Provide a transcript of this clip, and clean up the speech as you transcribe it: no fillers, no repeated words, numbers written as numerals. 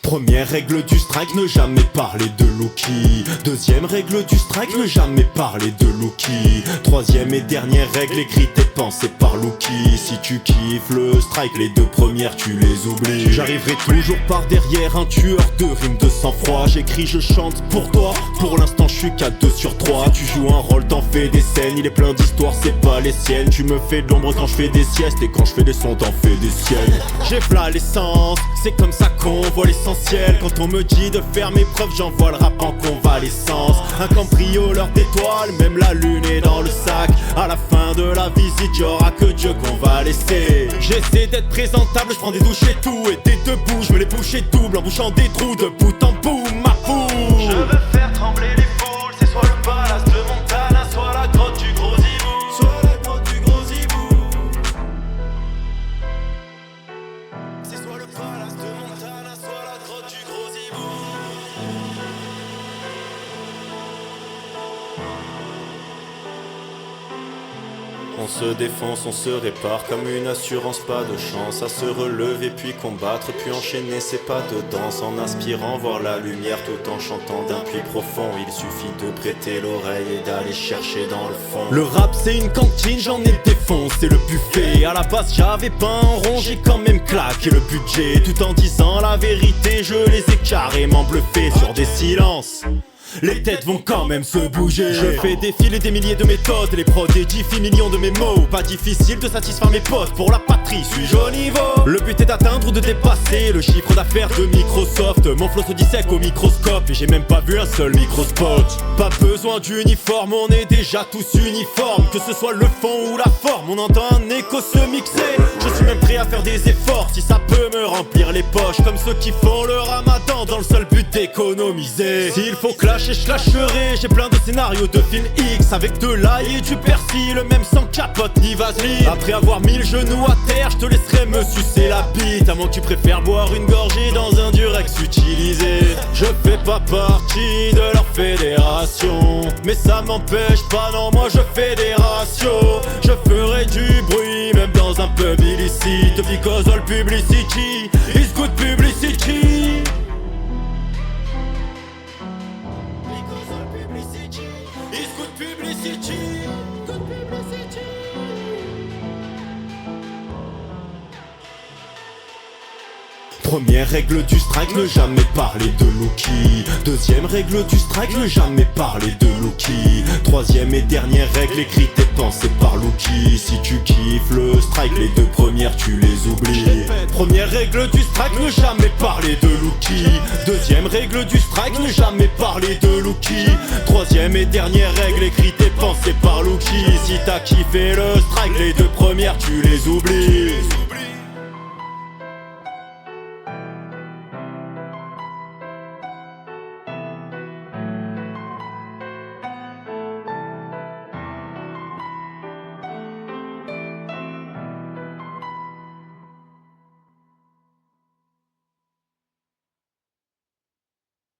Première règle du strike, ne jamais parler de Lookie. Deuxième règle du strike, ne jamais parler de Lookie. Troisième et dernière règle, écrite et pensée par Lookie. Si tu kiffes le strike, les deux premières tu les oublies. J'arriverai toujours par derrière, un tueur de rimes de sang-froid. J'écris, je chante pour toi, pour l'instant je suis qu'à 2 sur 3. Tu joues un rôle, t'en fais des scènes, il est plein d'histoires, c'est pas les siennes. Tu me fais de l'ombre quand je fais des siestes, et quand je fais des sons t'en fais des siennes. J'ai plat l'essence, c'est comme ça qu'on voit l'essentiel. Quand on me dit de faire mes preuves, j'envoie le rap en convalescence. Un cambrioleur d'étoiles, même la lune est dans le sac. À la fin de la visite, y'aura que Dieu qu'on va laisser. J'essaie d'être présentable, je prends des douches et tout. Et des debout, je me les bouche et double en bouchant des trous de bout en bout, ma poule. Je veux faire trembler les foules, c'est soit le palace de Montana, soit la grotte du gros hibou. Soit la grotte du gros hibou. C'est soit le palace de Montana, soit la grotte du gros hibou. On se défonce, on se répare comme une assurance, pas de chance à se relever puis combattre, puis enchaîner ses pas de danse en aspirant voir la lumière tout en chantant d'un puits profond. Il suffit de prêter l'oreille et d'aller chercher dans le fond. Le rap c'est une cantine, j'en ai défoncé le buffet. À la base j'avais pas un rond, j'ai quand même claqué le budget. Tout en disant la vérité, je les ai carrément bluffés sur des silences. Les têtes vont quand même se bouger. Je fais défiler des milliers de méthodes, les prods édifient millions de mes mots. Pas difficile de satisfaire mes potes, pour la patrie suis-je au niveau. Le but est d'atteindre ou de dépasser le chiffre d'affaires de Microsoft. Mon flow se dissèque au microscope et j'ai même pas vu un seul microspot. Pas besoin d'uniforme, on est déjà tous uniformes. Que ce soit le fond ou la forme, on entend un écho se mixer. Je suis même prêt à faire des efforts si ça peut me remplir les poches. Comme ceux qui font le ramadan dans le seul but d'économiser. S'il faut clasher, je lâcherai, j'ai plein de scénarios de films X. Avec de l'ail et du persil, même sans capote ni vaseline. Après avoir mis le genou à terre, je te laisserai me sucer la bite. À moins que tu préfères boire une gorgée dans un Durex utilisé. Je fais pas partie de leur fédération, mais ça m'empêche pas, non moi je fais des ratios. Je ferai du bruit même dans un pub illicite. Because all publicity is good publicity. Première règle du strike, ne jamais parler de Lookie. Deuxième règle du strike, ne jamais parler de Lookie. Troisième et dernière règle, écrite et pensée par Lookie. Si tu kiffes le strike, les deux premières tu les oublies. Première règle du strike, ne jamais parler de Lookie. Deuxième règle du strike, ne jamais parler de Lookie. Troisième et dernière règle, écrite et pensée par Lookie. Si t'as kiffé le strike, les deux premières tu les oublies.